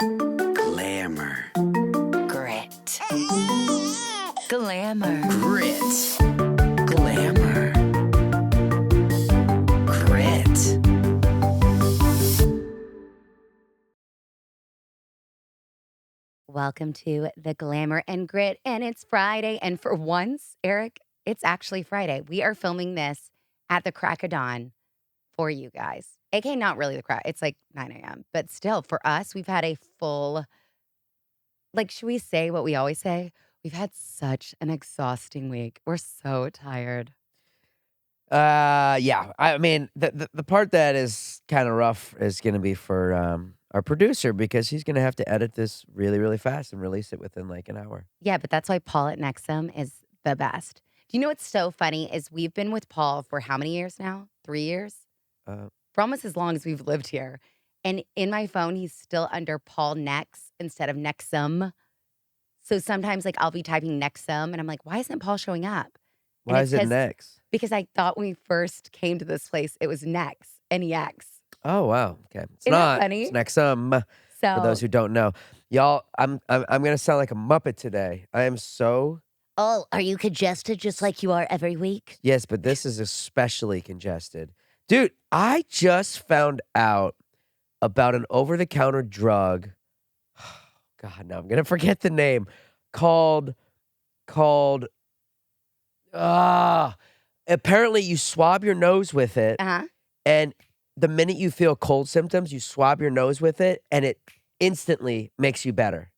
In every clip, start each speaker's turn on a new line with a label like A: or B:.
A: Glamour.
B: Grit. Glamour.
A: Grit. Glamour. Grit.
B: Welcome to the Glamour and Grit, and it's Friday. And for once, Eric, it's actually Friday. We are filming this at the crack of dawn for you guys. AK, not really the crack. It's like 9 a.m. But still, for us, we've had a full, should we say what we always say? We've had such an exhausting week. We're so tired.
C: Yeah. I mean, the part that is kind of rough is going to be for our producer because he's going to have to edit this really, really fast and release it within like an hour.
B: Yeah, but that's why Paul at Nexum is the best. Do you know what's so funny is we've been with Paul for how many years now? 3 years? For almost as long as we've lived here. And in my phone, he's still under Paul Nex instead of Nexum. So sometimes I'll be typing Nexum and I'm like, why isn't Paul showing up?
C: Why is it Nex?
B: Because I thought when we first came to this place, it was Nex, N-E-X.
C: Oh wow. Okay. It's
B: Isn't
C: not.
B: that funny?
C: It's Nexum.
B: So
C: For those who don't know, y'all, I'm gonna sound like a Muppet today. I am so.
B: Oh, are you congested just like you are every week?
C: Yes, but this is especially congested. Dude, I just found out about an over-the-counter drug. God, now I'm going to forget the name. Called, apparently you swab your nose with it,
B: Uh-huh.
C: and the minute you feel cold symptoms, you swab your nose with it, and it instantly makes you better.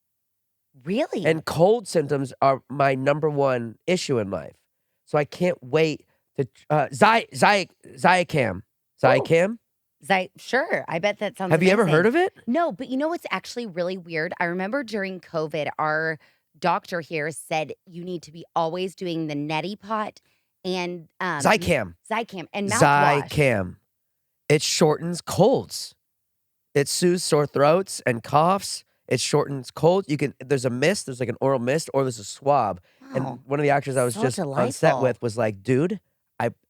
B: Really?
C: And cold symptoms are my number one issue in life. So I can't wait to Zicam. Zicam?
B: Sure. I bet that sounds
C: Have you ever
B: amazing.
C: heard of it?
B: No, but you know what's actually really weird? I remember during COVID, our doctor here said you need to be always doing the neti pot and
C: Zicam.
B: Zicam and mouthwash.
C: Zicam. It shortens colds. It soothes sore throats and coughs. It shortens colds. There's a mist, there's like an oral mist, or there's a swab.
B: Wow.
C: And one of the actors I was
B: So
C: just on set
B: delightful.
C: with was like, dude,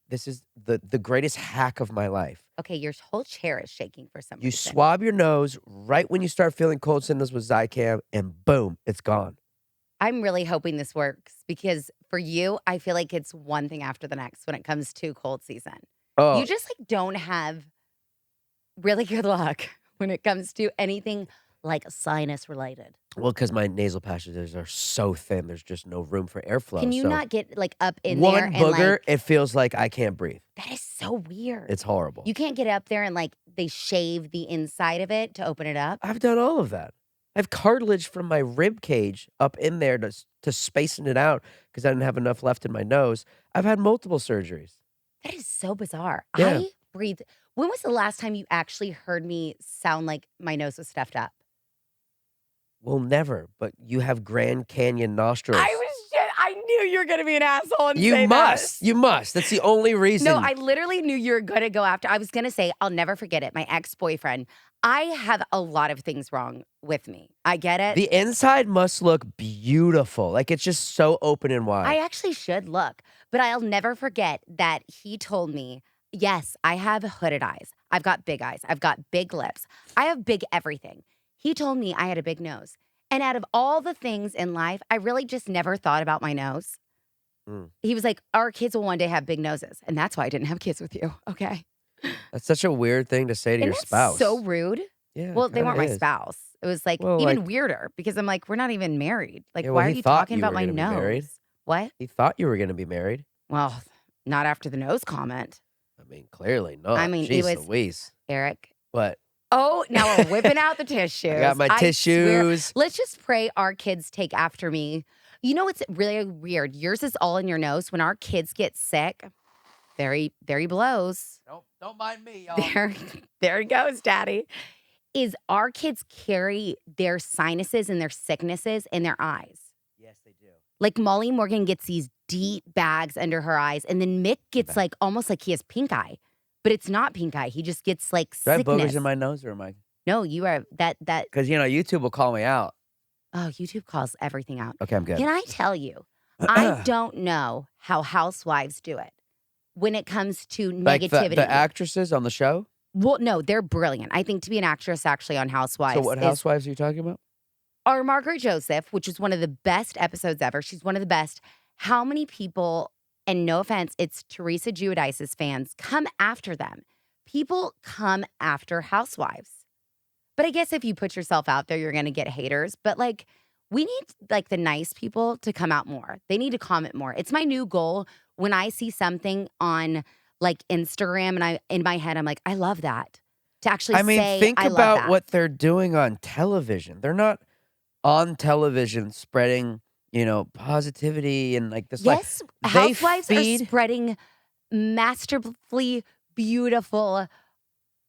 C: this is the greatest hack of my life.
B: Okay, your whole chair is shaking for some
C: You
B: reason.
C: swab your nose right when you start feeling cold symptoms with Zicam, and boom, it's gone.
B: I'm really hoping this works because for you, I feel like it's one thing after the next when it comes to cold season.
C: Oh,
B: You just don't have really good luck when it comes to anything like sinus related.
C: well, because my nasal passages are so thin, there's just no room for airflow.
B: Can you
C: so
B: not get up in
C: one
B: there and
C: booger, it feels like I can't breathe.
B: that is so weird.
C: It's horrible.
B: You can't get up there and they shave the inside of it to open it up.
C: I've done all of that. I have cartilage from my rib cage up in there to spacing it out because I didn't have enough left in my nose. I've had multiple surgeries.
B: That is so bizarre.
C: Yeah.
B: I breathe. When was the last time you actually heard me sound like my nose was stuffed up?
C: Well, never. But you have Grand Canyon nostrils.
B: I knew you were going to be an asshole and
C: You
B: say
C: must.
B: that.
C: You must. That's the only reason.
B: No, I literally knew you were going to go after. I was going to say, I'll never forget it. My ex-boyfriend. I have a lot of things wrong with me. I get it.
C: The inside must look beautiful. Like it's just so open and wide.
B: I actually should look, but I'll never forget that he told me, yes, I have hooded eyes. I've got big eyes. I've got big lips. I have big everything. He told me I had a big nose. And out of all the things in life, I really just never thought about my nose. He was like, our kids will one day have big noses. And that's why I didn't have kids with you. Okay.
C: That's such a weird thing to say to
B: And
C: your
B: that's
C: spouse.
B: so rude.
C: Yeah.
B: Well, they
C: kinda
B: weren't my
C: is.
B: spouse. It was
C: Well,
B: even
C: like-
B: weirder because I'm like, we're not even married. Like,
C: Yeah, well,
B: why are
C: he
B: you
C: thought
B: talking
C: you
B: about
C: were
B: my
C: gonna be
B: nose?
C: married.
B: What?
C: He thought you were going to be married.
B: Well, not after the nose comment,
C: I mean, clearly not.
B: I mean, it
C: Jeez
B: was-
C: Louise.
B: Eric.
C: What?
B: Oh, now we're whipping out the tissues.
C: I got my
B: swear.
C: tissues.
B: Let's just pray our kids take after me. You know what's really weird? Yours is all in your nose. When our kids get sick, there he blows.
C: Don't mind me, y'all.
B: There he goes, Daddy. Is our kids carry their sinuses and their sicknesses in their eyes.
C: Yes, they do.
B: Like Molly Morgan gets these deep bags under her eyes, and then Mick gets almost like he has pink eye, but it's not pink eye. He just gets
C: Do I have
B: sickness.
C: boogers in my nose or am I?
B: No, you are that.
C: Because, YouTube will call me out.
B: Oh, YouTube calls everything out.
C: Okay, I'm good.
B: Can I tell you? I don't know how housewives do it when it comes to
C: Like
B: negativity.
C: the actresses on the show?
B: Well, no, they're brilliant. I think to be an actress actually on Housewives
C: So what
B: is
C: housewives are you talking about?
B: our Margaret Joseph, which is one of the best episodes ever. She's one of the best. How many people, and no offense, it's Teresa Giudice's fans, come after them? People come after Housewives. But I guess if you put yourself out there, you're going to get haters. But like, we need like the nice people to come out more. They need to comment more. It's my new goal when I see something on like Instagram and I in my head, I'm like, I love that. To actually
C: I mean,
B: say,
C: think
B: I love
C: about
B: that.
C: what they're doing on television. They're not on television spreading, positivity and like this.
B: Yes,
C: They
B: housewives are
C: feed
B: spreading masterfully beautiful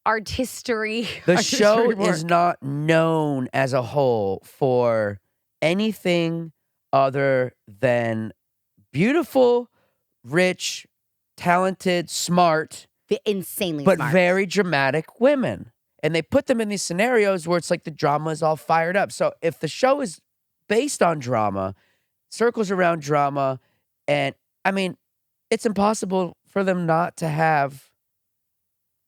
B: artistry.
C: the show
B: artistry
C: is
B: work.
C: not known as a whole for anything other than beautiful, rich, talented, smart,
B: Insanely
C: but
B: smart.
C: very dramatic women. And they put them in these scenarios where it's like the drama is all fired up. So if the show is based on drama, circles around drama, and I mean, it's impossible for them not to have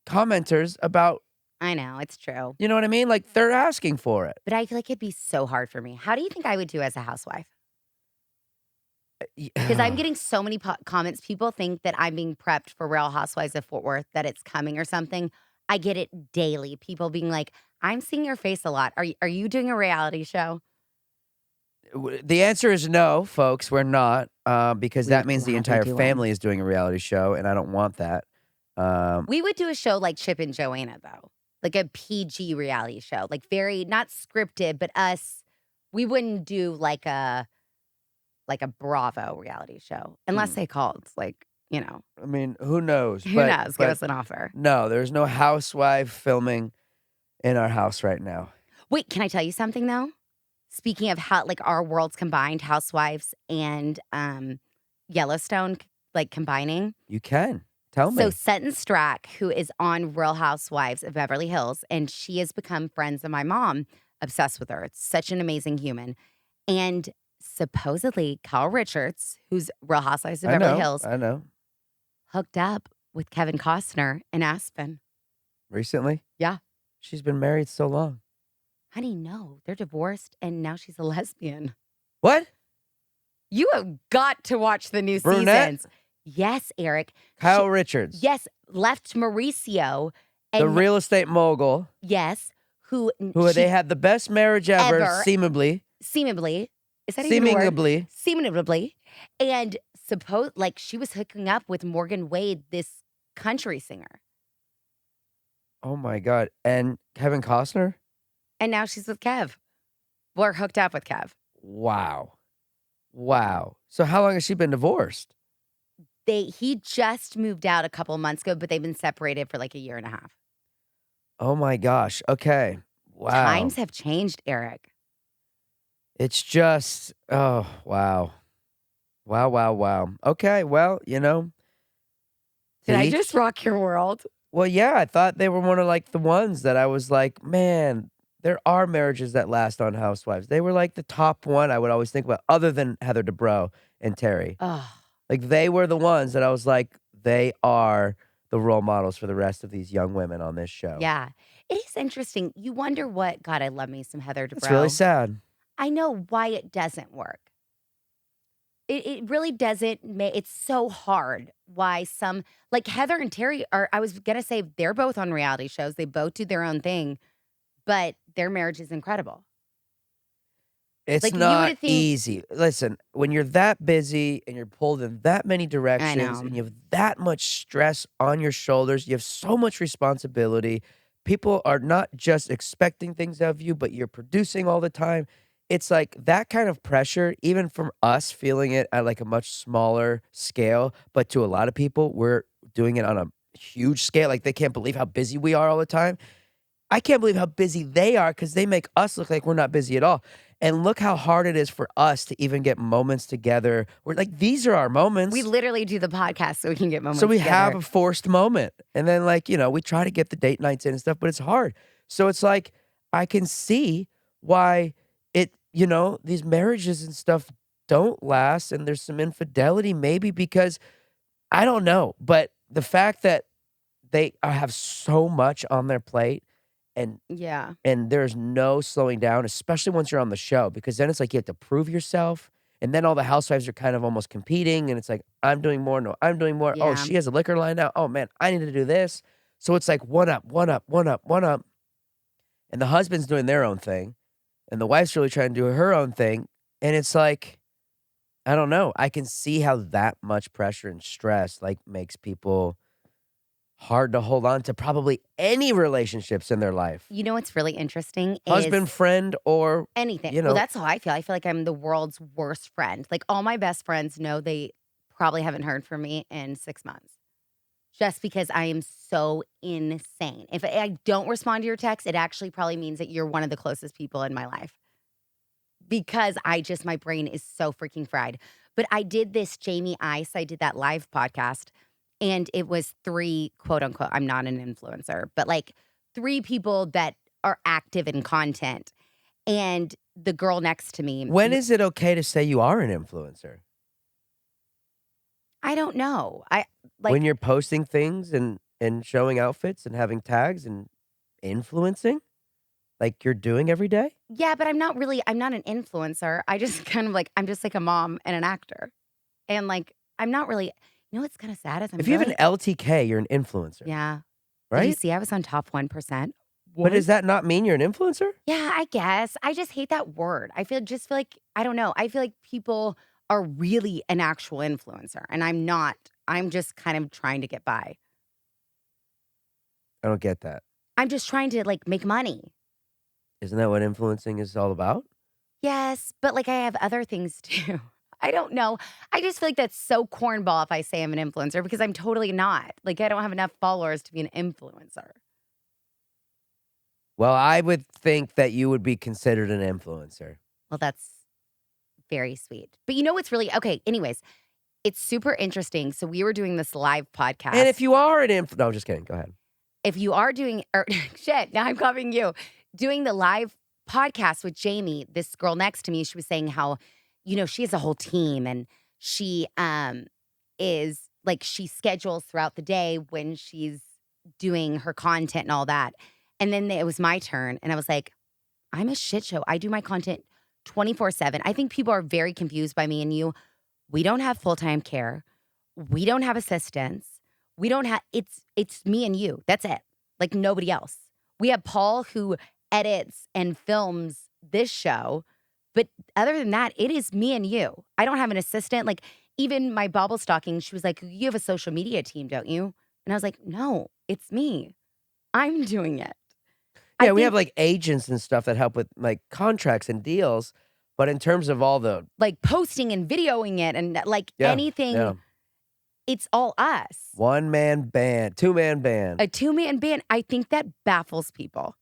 C: commenters about,
B: I know, it's true.
C: you know what I mean? Like they're asking for it.
B: But I feel like it'd be so hard for me. How do you think I would do as a housewife? Because I'm getting so many comments. People think that I'm being prepped for Real Housewives of Fort Worth, that it's coming or something. I get it daily. People being like, I'm seeing your face a lot. Are you doing a reality show?
C: The answer is no, folks. We're not, because
B: We
C: that
B: would
C: means the
B: gladly
C: entire
B: do one.
C: family is doing a reality show, and I don't want that.
B: We would do a show like Chip and Joanna, though. Like a PG reality show. Like very, not scripted, but us, we wouldn't do like a Bravo reality show. Unless they called, like,
C: I mean, who knows?
B: who knows? Give us an offer.
C: No, there's no housewife filming in our house right now.
B: Wait, can I tell you something, though? Speaking of how, like, our worlds combined, Housewives and Yellowstone, like, combining.
C: You can. Tell me.
B: So Sutton Strack, who is on Real Housewives of Beverly Hills, and she has become friends of my mom, obsessed with her. It's such an amazing human. And supposedly, Kyle Richards, who's Real Housewives of Beverly Hills,
C: I know.
B: hooked up with Kevin Costner in Aspen.
C: Recently?
B: Yeah.
C: She's been married so long.
B: Honey, no, they're divorced, and now she's a lesbian.
C: What?
B: You have got to watch the new
C: Brunette?
B: seasons. Yes, Eric.
C: Kyle Richards.
B: Yes, left Mauricio. And
C: The real estate mogul.
B: yes, who
C: They had the best marriage ever, seemingly.
B: seemingly. Is that even a word?
C: Seemingly.
B: Seemingly. And she was hooking up with Morgan Wade, this country singer.
C: Oh my God. And Kevin Costner?
B: And now she's with Kev. Or hooked up with Kev.
C: Wow. So how long has she been divorced?
B: He just moved out a couple of months ago, but they've been separated for like a year and a half.
C: Oh my gosh. Okay. Wow.
B: Times have changed, Eric.
C: It's just, oh, wow. Wow. Okay, well,
B: Did I just rock your world?
C: Well, yeah, I thought they were one of like the ones that I was like, man, there are marriages that last on Housewives. They were like the top one I would always think about, other than Heather Dubrow and Terry.
B: Oh,
C: Like they were the ones that I was like, they are the role models for the rest of these young women on this show.
B: yeah. It is interesting. You wonder what, God, I love me some Heather Dubrow.
C: It's really sad.
B: I know why it doesn't work. It really doesn't it's so hard why some, like Heather and Terry I was going to say, they're both on reality shows. They both do their own thing, but their marriage is incredible.
C: It's
B: Like, you
C: not
B: would think-
C: easy. Listen, when you're that busy and you're pulled in that many directions
B: know.
C: and you have that much stress on your shoulders, you have so much responsibility. People are not just expecting things of you, but you're producing all the time. It's like that kind of pressure, even from us feeling it at like a much smaller scale, but to a lot of people, we're doing it on a huge scale. Like they can't believe how busy we are all the time. I can't believe how busy they are because they make us look like we're not busy at all. And look how hard it is for us to even get moments together. We're like, these are our moments.
B: We literally do the podcast so we can get moments
C: So we
B: together.
C: have a forced moment. And then we try to get the date nights in and stuff, but it's hard. So it's like, I can see why these marriages and stuff don't last. And there's some infidelity maybe because I don't know. But the fact that they have so much on their plate, and
B: Yeah.
C: there's no slowing down, especially once you're on the show, because then it's like you have to prove yourself, and then all the housewives are kind of almost competing, and it's like, I'm doing more, no, I'm doing more. Oh,
B: Yeah.
C: she has a liquor line now. Oh man, I need to do this. So it's like one up, one up, one up, one up, and the husband's doing their own thing, and the wife's really trying to do her own thing, and it's like, I don't know. I can see how that much pressure and stress like makes people hard to hold on to probably any relationships in their life.
B: You know what's really interesting
C: Husband,
B: is
C: friend, or,
B: anything.
C: you
B: Well,
C: know,
B: that's how I feel. I feel like I'm the world's worst friend. Like all my best friends know they probably haven't heard from me in 6 months. Just because I am so insane. If I don't respond to your text, it actually probably means that you're one of the closest people in my life. Because my brain is so freaking fried. But I did this Jamie Ice, I did that live podcast, and it was 3 quote unquote, I'm not an influencer, but like 3 people that are active in content. And the girl next to me,
C: when is it okay to say you are an influencer?
B: I don't know.
C: When you're posting things and showing outfits and having tags and influencing like you're doing every day?
B: Yeah, but I'm not an influencer. I just kind of like, I'm just like a mom and an actor. And like, I'm not really, what's kind of sad is I'm
C: If you have
B: really,
C: an LTK, you're an influencer,
B: yeah. Did you
C: right?
B: see I was on top 1%?
C: But does that not mean you're an influencer?
B: Yeah, I guess. I just hate that word. Just feel like, I don't know. I feel like people are really an actual influencer and I'm not. I'm just kind of trying to get by.
C: I don't get that.
B: I'm just trying to like make money.
C: Isn't that what influencing is all about?
B: Yes, but like I have other things too. I don't know. I just feel like that's so cornball if I say I'm an influencer because I'm totally not. Like I don't have enough followers to be an influencer.
C: Well, I would think that you would be considered an influencer.
B: Well, that's very sweet. But you know what's really okay, anyways, it's super interesting. So we were doing this live podcast.
C: And if you are an no, just kidding. Go ahead.
B: If you are doing or shit, now I'm copying you. Doing the live podcast with Jamie, this girl next to me, she was saying how, she has a whole team and she is like she schedules throughout the day when she's doing her content and all that. And then it was my turn and I was like, I'm a shit show. I do my content 24/7. I think people are very confused by me and you. We don't have full-time care. We don't have assistants. We don't have it's me and you. That's it. Like nobody else. We have Paul who edits and films this show, but other than that, it is me and you. I don't have an assistant. Like even my bobble stocking, she was like, "You have a social media team, don't you?" And I was like, "No, it's me. I'm doing it."
C: Yeah, we have like agents and stuff that help with like contracts and deals, but in terms of all the
B: like posting and videoing it and like anything, it's all us.
C: 1-man band, 2-man band.
B: A 2-man band. I think that baffles people.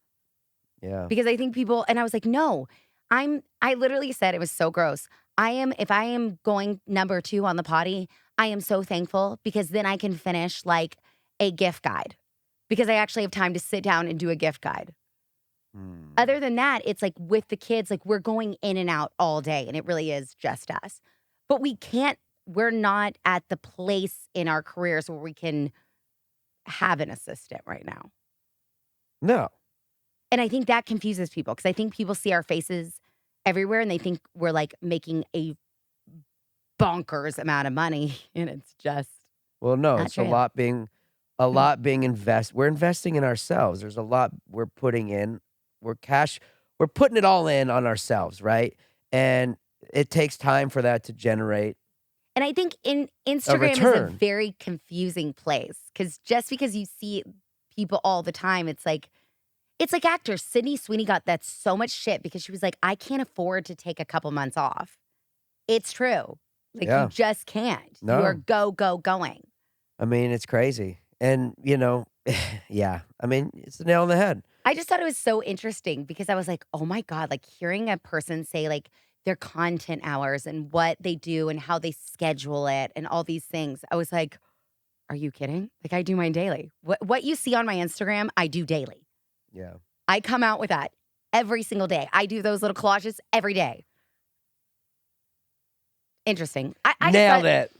C: Yeah.
B: Because I think people, and I was like, no, I literally said it was so gross. If I am going number 2 on the potty, I am so thankful because then I can finish like a gift guide because I actually have time to sit down and do a gift guide. Other than that, it's like with the kids, like we're going in and out all day and it really is just us. But we're not at the place in our careers where we can have an assistant right now.
C: No.
B: And I think that confuses people because I think people see our faces everywhere and they think we're like making a bonkers amount of money and it's just
C: Well, no,
B: not
C: it's
B: true.
C: a lot being we're investing in ourselves. There's a lot we're putting in. We're putting it all in on ourselves, right? And it takes time for that to generate.
B: And I think Instagram is a
C: return.
B: very confusing place because just because you see people all the time, it's like actors. Sydney Sweeney got that so much shit because she was like, I can't afford to take a couple months off. It's true. Like you just can't.
C: No.
B: You are going.
C: I mean, it's crazy. And, yeah, I mean, it's the nail on the head.
B: I just thought it was so interesting because I was like, oh my God, like hearing a person say like their content hours and what they do and how they schedule it and all these things. I was like, are you kidding? Like I do mine daily. What you see on my Instagram, I do daily.
C: Yeah.
B: I come out with that every single day. I do those little collages every day. Interesting. I
C: Nailed it.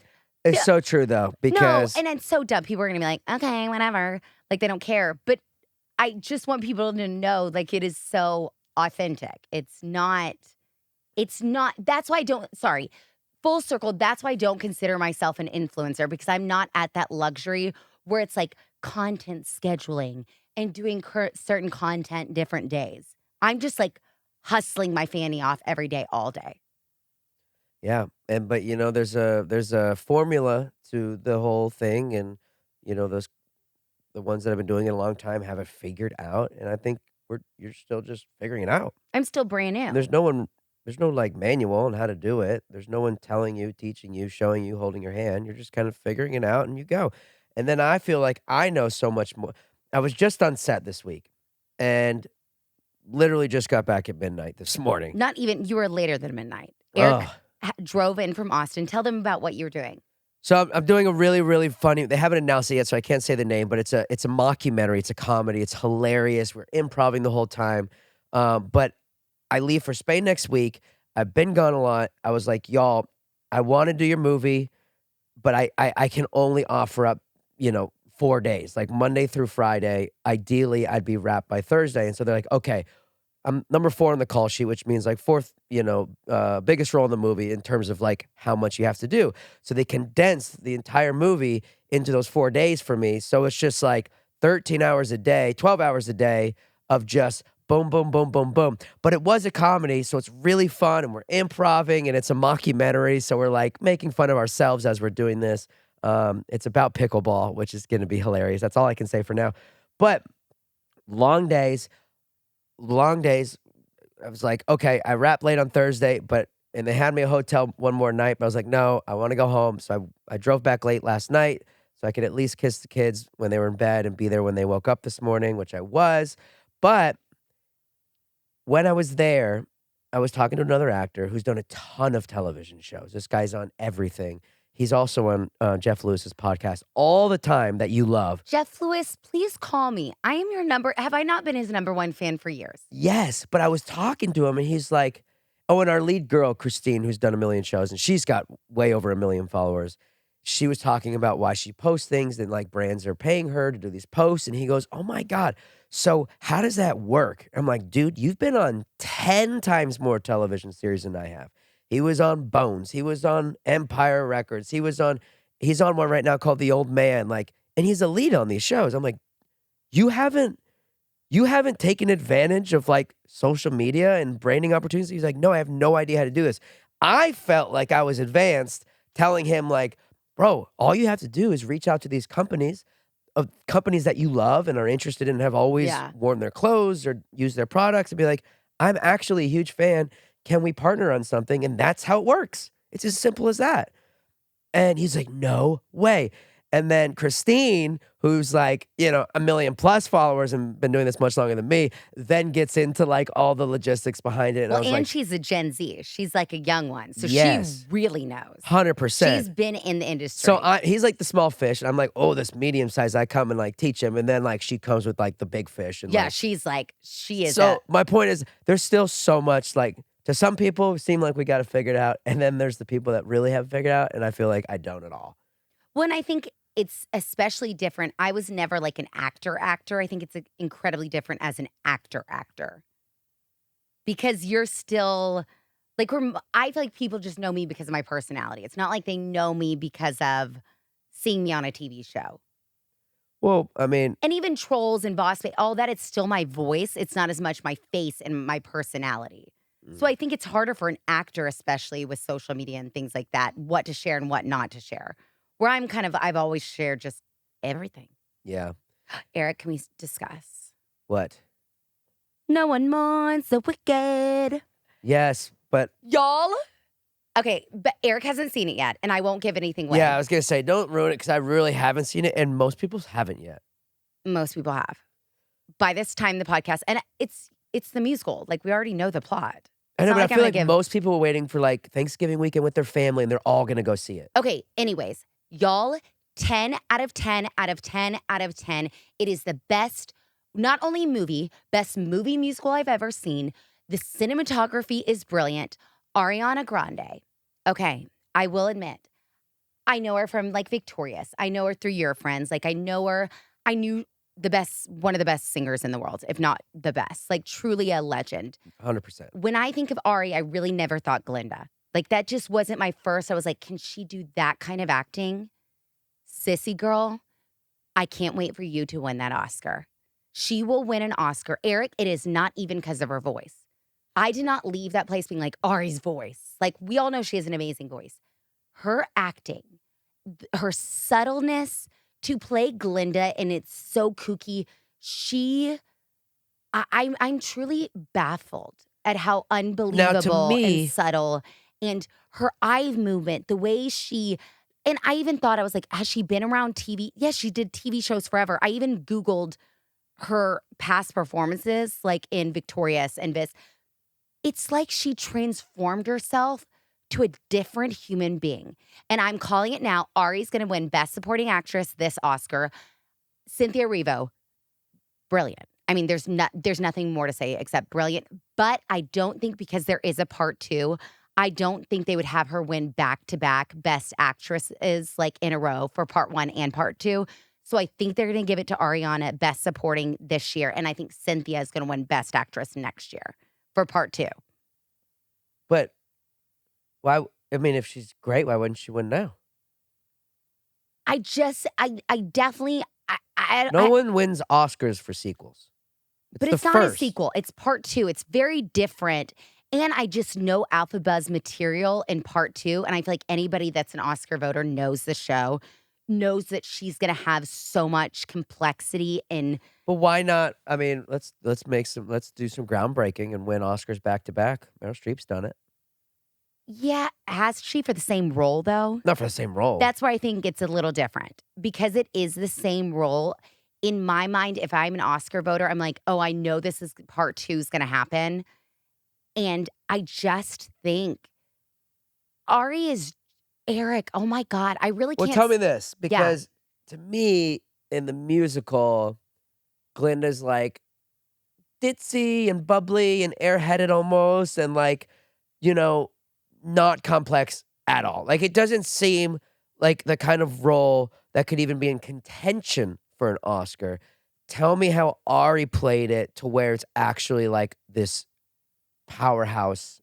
C: It's so true though, because
B: no, and it's so dumb. People are gonna be like, okay, whatever. Like they don't care. But I just want people to know, like, it is so authentic. It's not, that's why I don't, sorry, full circle, that's why I don't consider myself an influencer because I'm not at that luxury where it's like content scheduling and doing certain content different days. I'm just like hustling my fanny off every day, all day.
C: Yeah, but there's a formula to the whole thing, and those the ones that have been doing it a long time have it figured out, and I think you're still just figuring it out.
B: I'm still brand new.
C: And there's no like manual on how to do it. There's no one telling you, teaching you, showing you, holding your hand. You're just kind of figuring it out, and you go. And then I feel like I know so much more. I was just on set this week, and literally just got back at midnight this morning.
B: Not even, you were later than midnight. Eric
C: Ugh.
B: drove in from Austin. Tell them about what you were doing.
C: So I'm doing a really, really funny. They haven't announced it yet, so I can't say the name. But it's a mockumentary. It's a comedy. It's hilarious. We're improvising the whole time. But I leave for Spain next week. I've been gone a lot. I was like, y'all, I want to do your movie, but I can only offer up 4 days, like Monday through Friday. Ideally, I'd be wrapped by Thursday. And so they're like, okay. I'm number 4 on the call sheet, which means like fourth, biggest role in the movie in terms of like how much you have to do. So they condensed the entire movie into those 4 days for me. So it's just like 13 hours a day, 12 hours a day of just boom, boom, boom, boom, boom. But it was a comedy, so it's really fun, and we're improvising, and it's a mockumentary, so we're like making fun of ourselves as we're doing this. It's about pickleball, which is going to be hilarious. That's all I can say for now. But long days. I was like, okay, I wrapped late on Thursday, and they had me a hotel one more night, but I was like, no, I want to go home. So I drove back late last night so I could at least kiss the kids when they were in bed and be there when they woke up this morning, which I was. But when I was there, I was talking to another actor who's done a ton of television shows. This guy's on everything. He's also on Jeff Lewis's podcast all the time that you love.
B: Jeff Lewis, please call me. I am your have I not been his number one fan for years?
C: Yes, but I was talking to him, and he's like, oh, and our lead girl, Christine, who's done a million shows, and she's got way over 1 million followers. She was talking about why she posts things, and like brands are paying her to do these posts, and he goes, oh my God, so how does that work? I'm like, dude, you've been on 10 times more television series than I have. He was on Bones. He was on Empire Records. He's on one right now called The Old Man. Like, and he's a lead on these shows. I'm like, you haven't taken advantage of like social media and branding opportunities? He's like, no, I have no idea how to do this. I felt like I was advanced, telling him like, bro, all you have to do is reach out to these companies that you love and are interested in and have always worn their clothes or used their products, and be like, I'm actually a huge fan. Can we partner on something? And that's how it works. It's as simple as that. And he's like, no way. And then Christine, who's like, 1 million plus followers and been doing this much longer than me, then gets into like all the logistics behind it. And
B: well,
C: I was
B: and
C: like,
B: she's a Gen Z. She's like a young one. So
C: yes,
B: she really knows.
C: 100%.
B: She's been in the industry.
C: So he's like the small fish. And I'm like, oh, this medium size. I come and like teach him. And then like she comes with like the big fish. And
B: yeah, she's like, she is.
C: So my point is, there's still so much like, to some people, it seem like we got to figure it out. And then there's the people that really have figured it out. And I feel like I don't at all.
B: Well, and I think it's especially different. I was never like an actor. I think it's incredibly different as an actor. Because you're still, like, I feel like people just know me because of my personality. It's not like they know me because of seeing me on a TV show.
C: Well, I mean.
B: And even Trolls and Boss Babe, all that, it's still my voice. It's not as much my face and my personality. So I think it's harder for an actor, especially with social media and things like that, what to share and what not to share. Where I've always shared just everything.
C: Yeah.
B: Eric, can we discuss?
C: What?
B: No one mourns the wicked.
C: Yes, but.
B: Y'all? Okay, but Eric hasn't seen it yet, and I won't give anything away.
C: Yeah, I was going to say, don't ruin it, because I really haven't seen it, and most people haven't yet.
B: Most people have. By this time, the podcast, and it's the musical. Like, we already know the plot.
C: I know, but I feel like most people are waiting for like Thanksgiving weekend with their family, and they're all going to go see it.
B: Okay, anyways, y'all, 10 out of 10 out of 10 out of 10. It is the best, not only movie, best movie musical I've ever seen. The cinematography is brilliant. Ariana Grande. Okay, I will admit, I know her from like Victorious. I know her through Your Friends. Like, I know her. I knew one of the best singers in the world, if not the best. Like truly a legend.
C: 100%.
B: When I think of Ari, I really never thought Glinda. Like that just wasn't my first. I was like, can she do that kind of acting? Sissy girl, I can't wait for you to win that Oscar. She will win an Oscar. Eric, it is not even because of her voice. I did not leave that place being like, Ari's voice. Like, we all know she has an amazing voice. Her acting, her subtleness to play Glinda, and it's so kooky. I'm truly baffled at how unbelievable
C: me-
B: and subtle, and her eye movement, the way she, and I even thought, I was like, has she been around TV? Yes, she did TV shows forever. I even Googled her past performances, like in Victorious and Vice. It's like she transformed herself to a different human being. And I'm calling it now. Ari's going to win Best Supporting Actress this Oscar. Cynthia Erivo, brilliant. I mean, there's nothing more to say except brilliant. But I don't think, because there is a part 2, I don't think they would have her win back-to-back Best Actresses like in a row for part 1 and part 2. So I think they're going to give it to Ariana Best Supporting this year. And I think Cynthia is going to win Best Actress next year for part 2.
C: But why? I mean, if she's great, why wouldn't she win now?
B: I definitely,
C: No one wins Oscars for sequels.
B: but it's not a sequel. It's part 2. It's very different. And I just know Alpha Buzz material in part 2. And I feel like anybody that's an Oscar voter knows the show, knows that she's going to have so much complexity in.
C: But why not? I mean, let's do some groundbreaking and win Oscars back to back. Meryl Streep's done it.
B: Yeah, has she for the same role though?
C: Not for the same role.
B: That's where I think it's a little different, because it is the same role. In my mind, if I'm an Oscar voter, I'm like, oh, I know this is part 2 is going to happen. And I just think Ari is Eric. Oh my God. I really can't.
C: Well, tell me this, because to me, in the musical, Glinda's like ditzy and bubbly and airheaded almost, and like, you know, not complex at all. Like, it doesn't seem like the kind of role that could even be in contention for an Oscar. Tell me how Ari played it to where it's actually like this powerhouse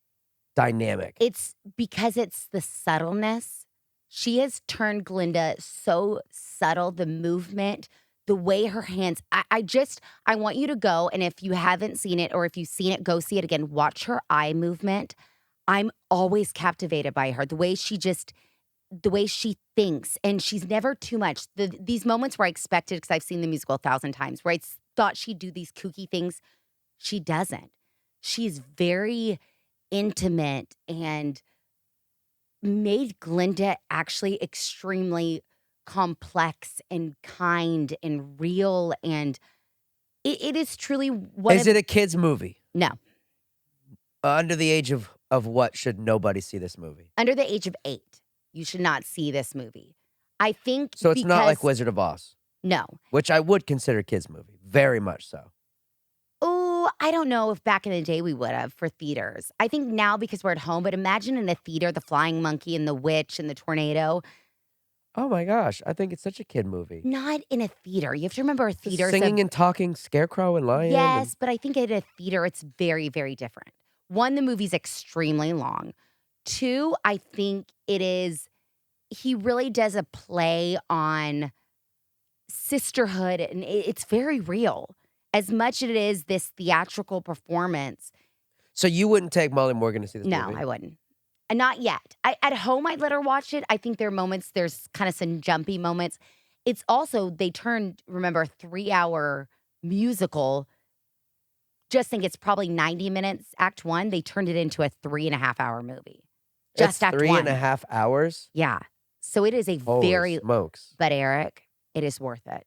C: dynamic.
B: It's because it's the subtleness. She has turned Glinda so subtle, the movement, the way her hands. I want you to go, and if you haven't seen it, or if you've seen it, go see it again. Watch her eye movement. I'm always captivated by her. The way she thinks, and she's never too much. These moments where I expected, because I've seen the musical 1,000 times, where I thought she'd do these kooky things, she doesn't. She's very intimate and made Glinda actually extremely complex and kind and real, and it is truly one.
C: Is it a kid's movie?
B: No.
C: Under the age of what should nobody see this movie?
B: Under the age of 8, you should not see this movie. I think
C: So it's not like Wizard of Oz,
B: no.
C: which I would consider a kid's movie, very much so.
B: Oh, I don't know if back in the day we would have for theaters. I think now, because we're at home, but imagine in a theater, the flying monkey and the witch and the tornado.
C: Oh my gosh, I think it's such a kid movie.
B: Not in a theater. You have to remember a
C: The
B: theater.
C: singing and talking scarecrow and lion.
B: Yes, but I think at a theater, it's very, very different. 1, the movie's extremely long. 2, I think he really does a play on sisterhood, and it's very real. As much as it is this theatrical performance.
C: So you wouldn't take Molly Morgan to see this movie?
B: No, I wouldn't. Not yet. At home, I'd let her watch it. I think there are moments, there's kind of some jumpy moments. It's also, they turned, remember, a 3-hour musical. Just think it's probably 90 minutes, Act 1. They turned it into a 3.5-hour movie. Just Act 1.
C: 3.5 hours?
B: Yeah. So it is a
C: Holy
B: very,
C: smokes.
B: but Eric, it is worth it.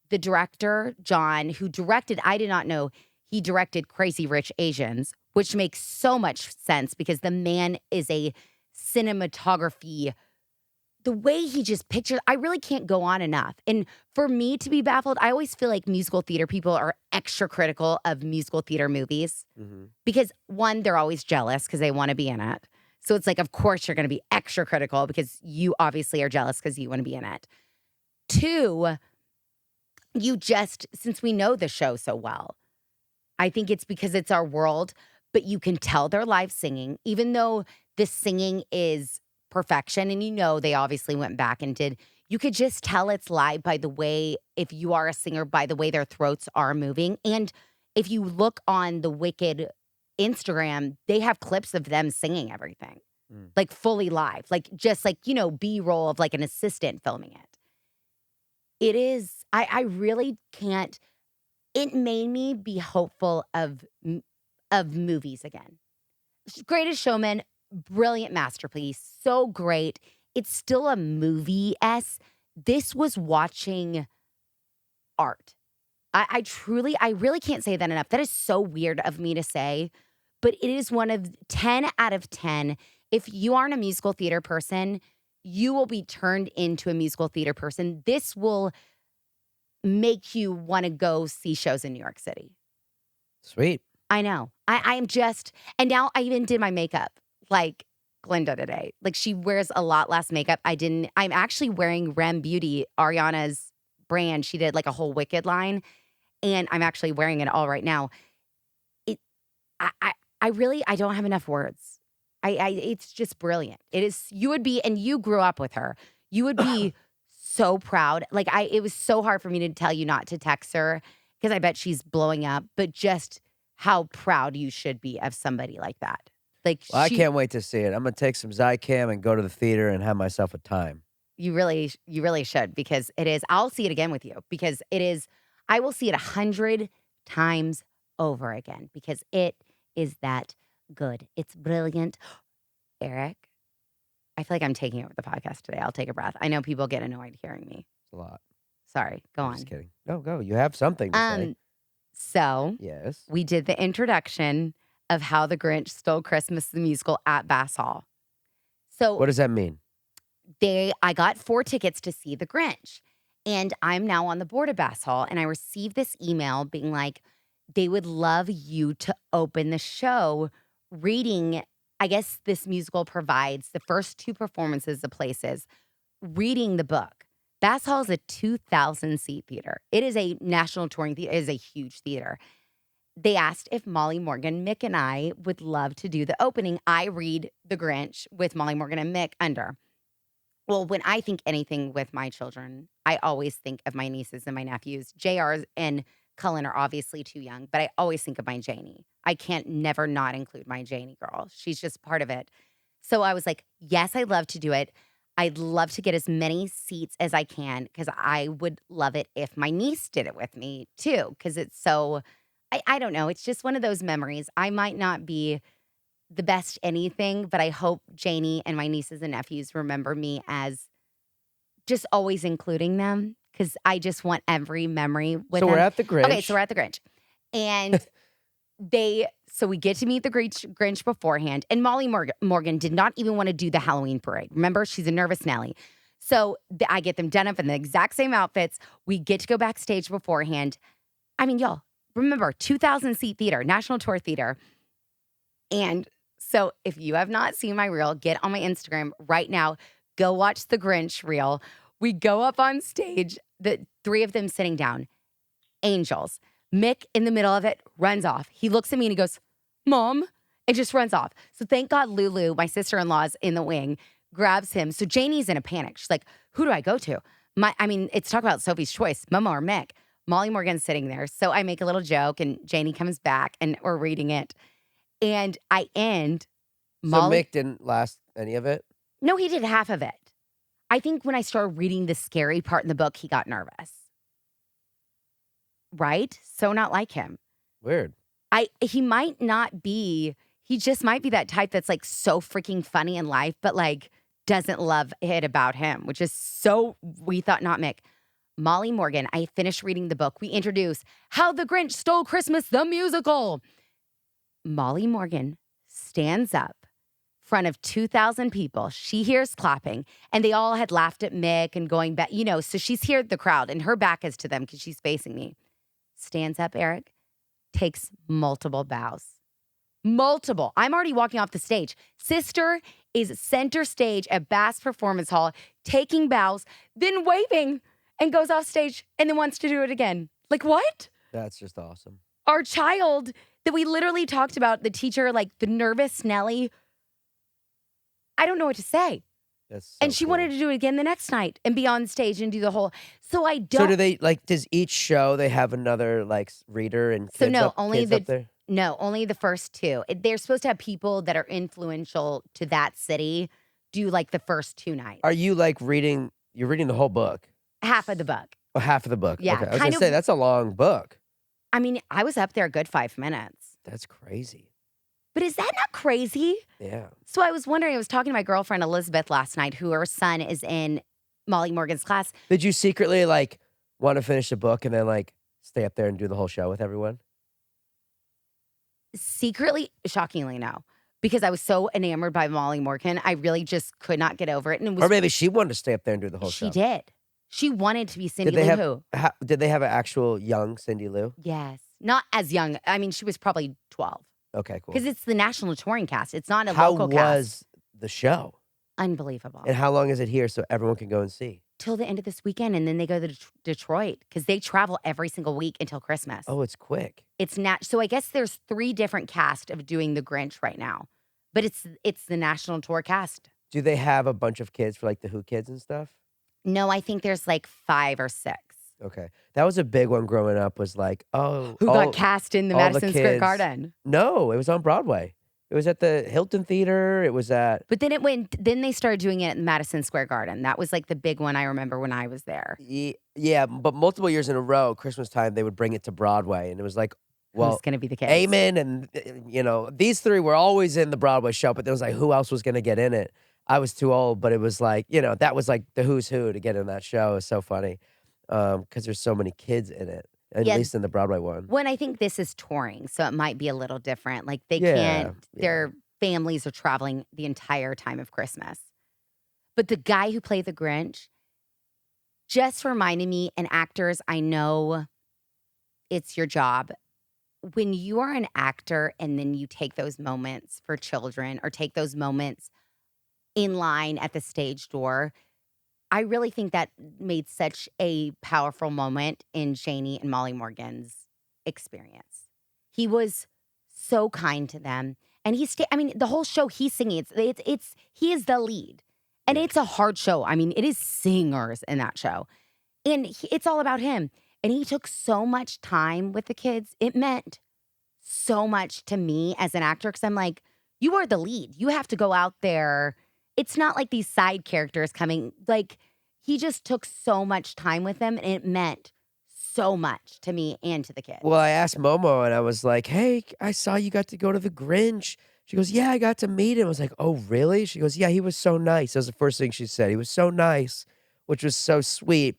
B: The director, John, who directed, I did not know he directed Crazy Rich Asians, which makes so much sense because the man is a cinematography. The way he just pictures, I really can't go on enough. And for me to be baffled, I always feel like musical theater people are extra critical of musical theater movies because 1, they're always jealous because they want to be in it. So it's like, of course, you're going to be extra critical because you obviously are jealous because you want to be in it. 2, since we know the show so well, I think it's because it's our world, but you can tell they're live singing, even though the singing is perfection. And they obviously went back and you could just tell it's live by the way, if you are a singer, by the way their throats are moving. And if you look on the Wicked Instagram, they have clips of them singing everything, like fully live, like just like, B-roll of like an assistant filming it. It is, I really can't. It made me be hopeful of movies again. Greatest Showman, brilliant masterpiece, so great. It's still a movie-esque. This was watching art. I really can't say that enough. That is so weird of me to say, but it is one of 10 out of 10. If you aren't a musical theater person, you will be turned into a musical theater person. This will make you want to go see shows in New York City.
C: Sweet.
B: I know. I'm just, and now I even did my makeup like Glinda today. Like she wears a lot less makeup. I'm actually wearing Rem Beauty, Ariana's brand. She did like a whole Wicked line, and I'm actually wearing it all right now. I don't have enough words. It's just brilliant. It is, you would be, and you grew up with her. You would be so proud. Like it was so hard for me to tell you not to text her because I bet she's blowing up, but just how proud you should be of somebody like that. Like
C: I can't wait to see it. I'm going to take some Zycam and go to the theater and have myself a time.
B: You really should, because it is, I'll see it again with you because it is, I will see it 100 times over again because it is that good. It's brilliant. Eric, I feel like I'm taking over the podcast today. I'll take a breath. I know people get annoyed hearing me.
C: It's a lot.
B: Sorry. Go on.
C: Just kidding. No, go. You have something to say.
B: So
C: Yes.
B: we did the introduction of How the Grinch Stole Christmas, the musical, at Bass Hall. So
C: What does that mean?
B: I got 4 tickets to see the Grinch, and I'm now on the board of Bass Hall, and I received this email being like, they would love you to open the show reading. I guess this musical provides the first 2 performances of places, reading the book. Bass Hall is a 2,000-seat theater. It is a national touring theater. It is a huge theater. They asked if Molly Morgan, Mick, and I would love to do the opening. I read The Grinch with Molly Morgan and Mick under. Well, when I think anything with my children, I always think of my nieces and my nephews. JR and Cullen are obviously too young, but I always think of my Janie. I can't never not include my Janie girl. She's just part of it. So I was like, yes, I'd love to do it. I'd love to get as many seats as I can because I would love it if my niece did it with me too, because it's so, I don't know. It's just one of those memories. I might not be the best anything, but I hope Janie and my nieces and nephews remember me as just always including them because I just want every memory with them.
C: So we're at the Grinch.
B: Okay, so we're at the Grinch. And so we get to meet the Grinch beforehand. And Molly Morgan did not even want to do the Halloween parade. Remember, she's a nervous Nelly. So I get them done up in the exact same outfits. We get to go backstage beforehand. I mean, y'all, remember, 2,000-seat theater, national tour theater. And so if you have not seen my reel, get on my Instagram right now. Go watch the Grinch reel. We go up on stage, the 3 of them sitting down. Angels. Mick in the middle of it runs off. He looks at me and he goes, Mom, and just runs off. So thank God Lulu, my sister-in-law's in the wing, grabs him. So Janie's in a panic. She's like, who do I go to? It's talk about Sophie's choice, Mama or Mick. Molly Morgan's sitting there. So I make a little joke and Janie comes back and we're reading it. And I end. Molly,
C: So Mick didn't last any of it?
B: No, he did half of it. I think when I started reading the scary part in the book, he got nervous. Right? So not like him.
C: Weird.
B: He might not be, he just might be that type that's like so freaking funny in life, but like doesn't love it about him, which is so, we thought not Mick. Molly Morgan, I finished reading the book. We introduce How the Grinch Stole Christmas, the musical. Molly Morgan stands up in front of 2,000 people. She hears clapping, and they all had laughed at Mick and going back, so she's here at the crowd, and her back is to them because she's facing me. Stands up, Eric, takes multiple bows. Multiple. I'm already walking off the stage. Sister is center stage at Bass Performance Hall, taking bows, then waving. and goes off stage and then wants to do it again. Like, what?
C: That's just awesome.
B: Our child that we literally talked about, the teacher, like the nervous Nelly, I don't know what to say.
C: That's so
B: And she
C: cool.
B: wanted to do it again the next night and be on stage and do the whole. So I
C: So
B: don't.
C: do they like? Does each show they have another like reader and kids
B: So no,
C: up,
B: only
C: kids
B: the
C: up there?
B: no, only the first two. They're supposed to have people that are influential to that city do like the first 2 nights.
C: Are you like reading? You're reading the whole book?
B: Half of the book.
C: Oh, half of the book.
B: Yeah,
C: Okay. I was
B: kind
C: gonna say
B: of-
C: that's a long book.
B: I mean, I was up there a good 5 minutes.
C: That's crazy.
B: But is that not crazy?
C: Yeah.
B: So I was wondering, I was talking to my girlfriend Elizabeth last night, who her son is in Molly Morgan's class.
C: Did you secretly like want to finish the book and then like stay up there and do the whole show with everyone?
B: Secretly, shockingly, no. Because I was so enamored by Molly Morgan, I really just could not get over it. And it was
C: Or maybe she wanted to stay up there and do the whole
B: she
C: show.
B: did. She wanted to be Cindy
C: Did they
B: Lou
C: have-
B: Who.
C: Did they have an actual young Cindy Lou?
B: Yes. Not as young. I mean, she was probably 12.
C: Okay, cool.
B: Because it's the national touring cast. It's not a
C: How
B: local
C: was
B: cast.
C: the show?
B: Unbelievable.
C: And how long is it here so everyone can go and see?
B: Till the end of this weekend, and then they go to Detroit because they travel every single week until Christmas.
C: Oh, it's quick.
B: It's not. So I guess there's 3 different cast of doing the Grinch right now, but it's the national tour cast.
C: Do they have a bunch of kids for like the Who kids and stuff?
B: No, I think there's like 5 or 6
C: Okay. That was a big one growing up was like, oh.
B: who
C: all-
B: got cast in the
C: all the
B: Madison Square
C: kids-
B: Garden.
C: No, it was on Broadway. It was at the Hilton Theater. It was at,
B: But then it went. Then they started doing it at Madison Square Garden. That was like the big one I remember when I was there.
C: yeah, but multiple years in a row, Christmas time, they would bring it to Broadway. And it was like, well,
B: Who's going to be the case?
C: Amen. And, these 3 were always in the Broadway show, but there was like, who else was going to get in it? I was too old, but it was like, that was like the who's who to get in that show. It was so funny because there's so many kids in it, at
B: Yeah.
C: least in the Broadway one.
B: When I think this is touring, so it might be a little different. Like they
C: Yeah,
B: can't,
C: yeah.
B: their families are traveling the entire time of Christmas. But the guy who played the Grinch just reminded me, and actors, I know it's your job. When you are an actor and then you take those moments for children or take those moments in line at the stage door, I really think that made such a powerful moment in Janie and Molly Morgan's experience. He was so kind to them, and the whole show he's singing. He is the lead, and
C: Yeah.
B: it's a hard show. I mean, it is singers in that show, and it's all about him. And he took so much time with the kids. It meant so much to me as an actor because I'm like, you are the lead. You have to go out there. It's not like these side characters coming. Like, he just took so much time with them, and it meant so much to me and to the kids.
C: Well, I asked Momo and I was like, hey, I saw you got to go to the Grinch. She goes, yeah, I got to meet him. I was like, oh, really? She goes, yeah, he was so nice. That was the first thing she said. He was so nice, which was so sweet.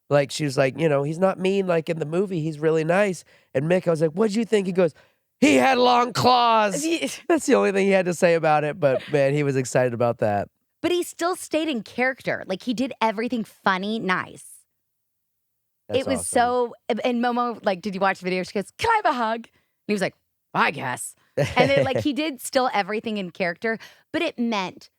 C: Like, she was like, he's not mean like in the movie. He's really nice. And Mick, I was like, what'd you think? He goes, he had long claws. That's the only thing he had to say about it. But man, he was excited about that.
B: But he still stayed in character. Like, he did everything funny, nice.
C: That's
B: it was
C: awesome.
B: so, and Momo, like, did you watch the video? She goes, can I have a hug? And he was like, I guess. And then, like, he did still everything in character, but it meant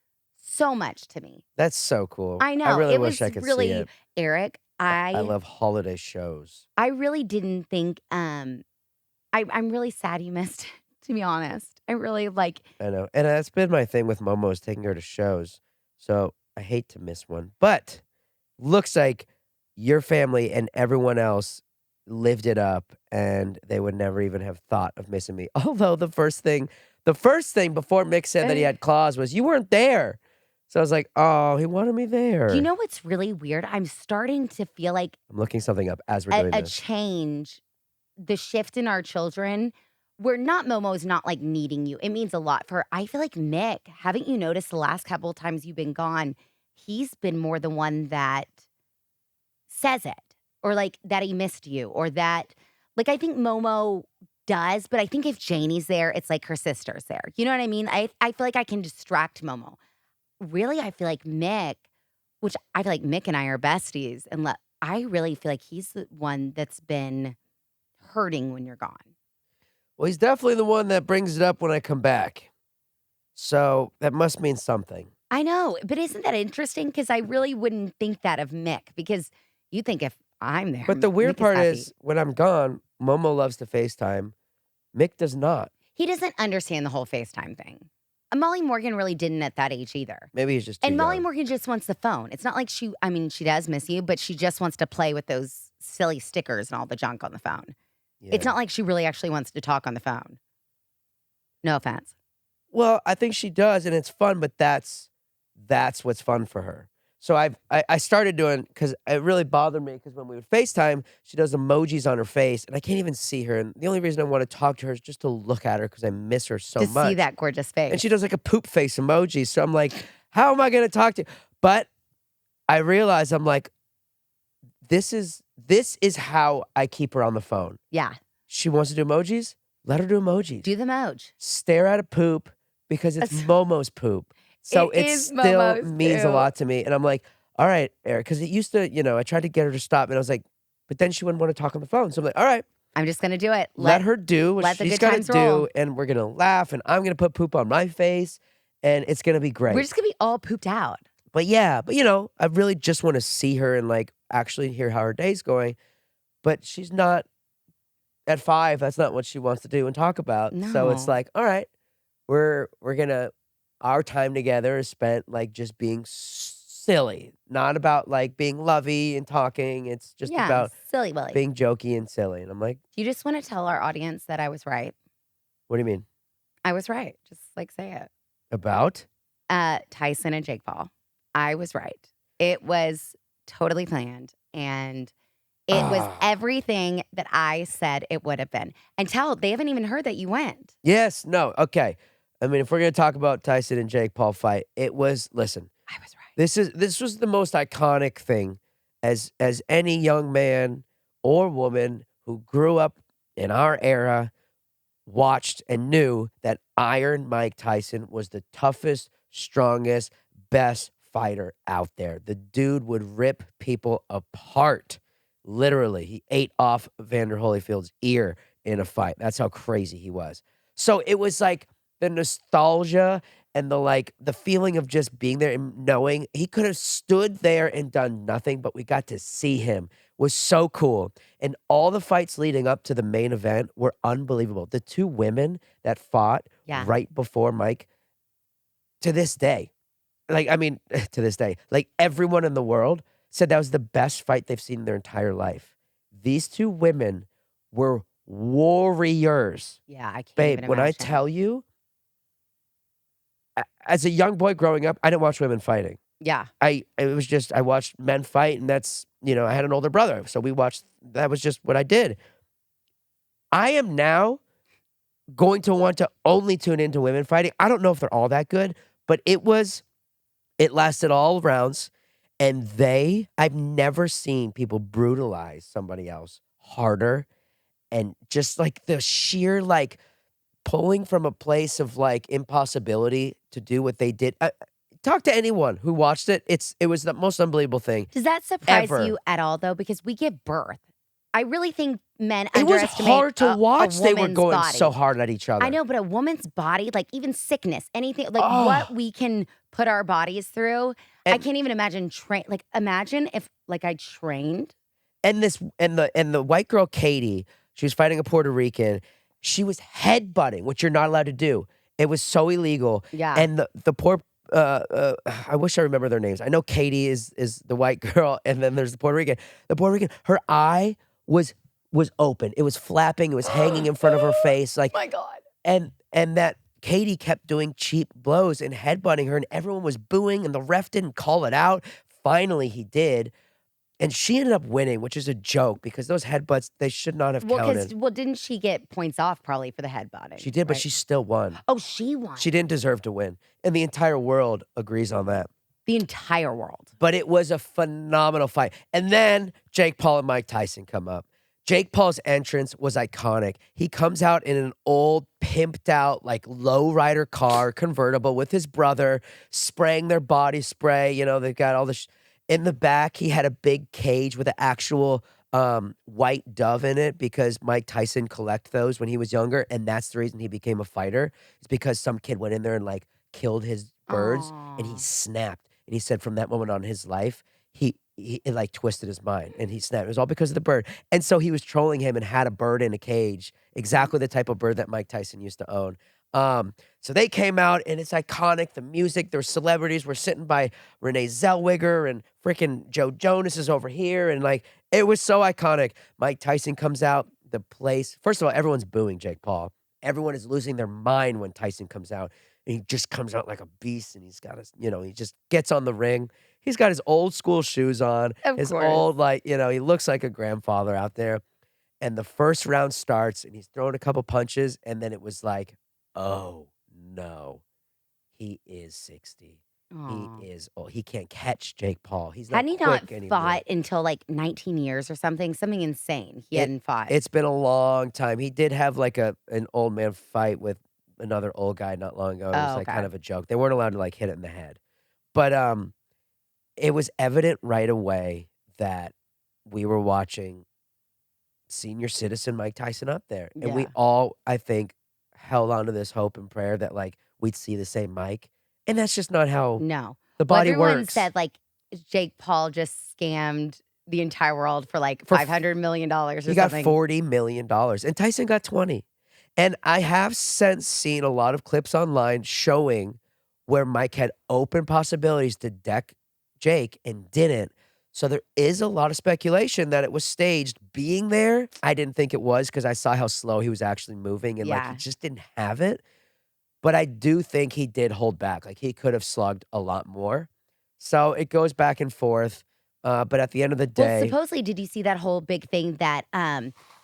B: so much to me.
C: That's so cool.
B: I know.
C: I really
B: it
C: wish
B: was
C: I could
B: really,
C: see it.
B: Eric,
C: I love holiday shows.
B: I really didn't think, I'm really sad you missed it, to be honest. I really like,
C: I know. And that's been my thing with Momo is taking her to shows. So I hate to miss one. But looks like your family and everyone else lived it up and they would never even have thought of missing me. Although the first thing before Mick said that he had claws was you weren't there. So I was like, oh, he wanted me there.
B: you know what's really weird? I'm starting to feel like
C: I'm looking something up as we're doing
B: a
C: this.
B: change, the shift in our children, where Momo's not like needing you. It means a lot for her. I feel like Mick, haven't you noticed the last couple of times you've been gone, he's been more the one that says it or like that he missed you or that, like, I think Momo does, but I think if Janie's there, it's like her sister's there. You know what I mean? I feel like I can distract Momo. Really, I feel like Mick, which I feel like Mick and I are besties, and I really feel like he's the one that's been hurting when you're gone.
C: Well, he's definitely the one that brings it up when I come back. So that must mean something.
B: I know, but isn't that interesting? Because I really wouldn't think that of Mick because You think if I'm there,
C: But the weird
B: Mick
C: part
B: happy.
C: is when I'm gone, Momo loves to FaceTime. Mick does not.
B: He doesn't understand the whole FaceTime thing. Molly Morgan really didn't at that age either.
C: Maybe he's just too
B: And Molly
C: young.
B: Morgan just wants the phone. It's not like she does miss you, but she just wants to play with those silly stickers and all the junk on the phone. It's
C: Yeah.
B: not like she really actually wants to talk on the phone. No offense.
C: Well, I think she does, and it's fun, but that's what's fun for her. So I started doing, because it really bothered me, because when we would FaceTime, she does emojis on her face, and I can't even see her. And the only reason I want to talk to her is just to look at her because I miss her so
B: to
C: much.
B: see that gorgeous face.
C: And she does like a poop face emoji. So I'm like, how am I going to talk to you? But I realize I'm like, this is how I keep her on the phone.
B: Yeah.
C: She wants to do emojis? Let her do emojis.
B: Do the moj.
C: Stare at a poop because it's
B: That's-
C: Momo's poop. So
B: It
C: it
B: is
C: still
B: Momo's
C: means a
B: too.
C: lot to me. And I'm like, all right, Eric, because it used to, I tried to get her to stop, and I was like, but then she wouldn't want to talk on the phone. So I'm like, all right,
B: I'm just going to do it.
C: let her do what
B: let the
C: she's
B: good
C: got to
B: times
C: do,
B: roll.
C: and we're going to laugh, and I'm going to put poop on my face, and it's going to be great.
B: We're just going to be all pooped out.
C: But I really just want to see her and like actually hear how her day's going. But she's not at 5. That's not what she wants to do and talk about. So it's
B: No.
C: like, all right, we're gonna, our time together is spent like just being silly, not about like being lovey and talking. It's just
B: Yeah,
C: about
B: silly Willy.
C: being jokey and silly. And I'm like,
B: Do you just want to tell our audience that I was right?
C: what do you mean?
B: I was right. Just like say it.
C: About?
B: Tyson and Jake Paul. I was right. It was totally planned, and it was
C: Ah.
B: everything that I said it would have been. And they haven't even heard that you went.
C: Yes, no, okay. I mean, if we're gonna talk about Tyson and Jake Paul fight, it was, listen,
B: I was right.
C: this was the most iconic thing as any young man or woman who grew up in our era watched and knew that Iron Mike Tyson was the toughest, strongest, best fighter out there. The dude would rip people apart. Literally, he ate off Vander Holyfield's ear in a fight. That's how crazy he was. So it was like the nostalgia and the feeling of just being there and knowing he could have stood there and done nothing, but we got to see him was so cool. And all the fights leading up to the main event were unbelievable. The 2 women that fought
B: Yeah.
C: right before Mike, to this day, to this day, like everyone in the world said that was the best fight they've seen in their entire life. These 2 women were warriors.
B: Yeah, I can't
C: Babe,
B: even
C: when I
B: imagine.
C: tell you, as a young boy growing up, I didn't watch women fighting.
B: Yeah.
C: I watched men fight, and that's, I had an older brother, so that was just what I did. I am now going to want to only tune into women fighting. I don't know if they're all that good, but it lasted all rounds, and I've never seen people brutalize somebody else harder, and just like the sheer like pulling from a place of like impossibility to do what they did. Talk to anyone who watched it. It was the most unbelievable thing.
B: Does that surprise
C: Ever.
B: you at all, though? Because we give birth. I really think men
C: It was
B: underestimate
C: hard to watch.
B: a
C: They were
B: woman's
C: going
B: body.
C: so hard at each other.
B: I know, but a woman's body, like even sickness, anything, like
C: Oh.
B: what we can put our bodies through. I
C: And-
B: can't even imagine imagine if like I trained.
C: And the white girl Katie, she was fighting a Puerto Rican. She was headbutting, which you're not allowed to do. It was so illegal.
B: Yeah.
C: And the poor, I wish I remember their names. I know Katie is the white girl, and then there's the Puerto Rican. The Puerto Rican, her eye was open. It was flapping. It was hanging in front of her face. Like,
B: My God.
C: and that Katie kept doing cheap blows and headbutting her, and everyone was booing, and the ref didn't call it out. Finally, he did. And she ended up winning, which is a joke because those headbutts, they should not have counted.
B: Didn't she get points off probably for the headbutting?
C: She did, but
B: right?
C: she still won.
B: Oh, she won.
C: She didn't deserve to win. And the entire world agrees on that.
B: The entire world.
C: But it was a phenomenal fight. And then Jake Paul and Mike Tyson come up. Jake Paul's entrance was iconic. He comes out in an old, pimped out, like lowrider car, convertible with his brother, spraying their body spray. They've got all the in the back, he had a big cage with an actual white dove in it because Mike Tyson collected those when he was younger, and that's the reason he became a fighter. It's because some kid went in there and like killed his birds, and he
B: Aw.
C: snapped. And he said from that moment on in his life, he it like twisted his mind and he snapped. It was all because of the bird. And so he was trolling him and had a bird in a cage, exactly the type of bird that Mike Tyson used to own. So they came out and it's iconic. The music, there were celebrities. We're sitting by Renee Zellweger and freaking Joe Jonas is over here. And like, it was so iconic. Mike Tyson comes out, the place. First of all, everyone's booing Jake Paul. Everyone is losing their mind when Tyson comes out. And he just comes out like a beast and he's got his, he just gets on the ring. He's got his old school shoes on.
B: Of
C: His
B: course.
C: old, he looks like a grandfather out there. And the first round starts and he's throwing a couple punches. And then it was like, oh no, he is 60.
B: Aw.
C: He is old. He can't catch Jake Paul. He's not
B: Hadn't he not
C: quick anymore.
B: fought until like 19 years or something? Something insane. He hadn't fought.
C: It's been a long time. He did have like an old man fight with another old guy not long ago. It was like
B: okay.
C: kind of a joke. They weren't allowed to like hit it in the head. But it was evident right away that we were watching senior citizen Mike Tyson up there. And we
B: Yeah.
C: all, I think, held on to this hope and prayer that like we'd see the same Mike. And that's just not how
B: No.
C: the
B: Well,
C: body
B: everyone
C: works.
B: said like Jake Paul just scammed the entire world for like
C: For
B: $500 million or
C: He got
B: something.
C: $40 million. And Tyson got 20. And I have since seen a lot of clips online showing where Mike had open possibilities to deck Jake and didn't. So there is a lot of speculation that it was staged. Being there, I didn't think it was because I saw how slow he was actually moving and like
B: Yeah.
C: he just didn't have it. But I do think he did hold back. Like he could have slugged a lot more. So it goes back and forth. But at the end of the
B: Well,
C: day,
B: supposedly, did you see that whole big thing that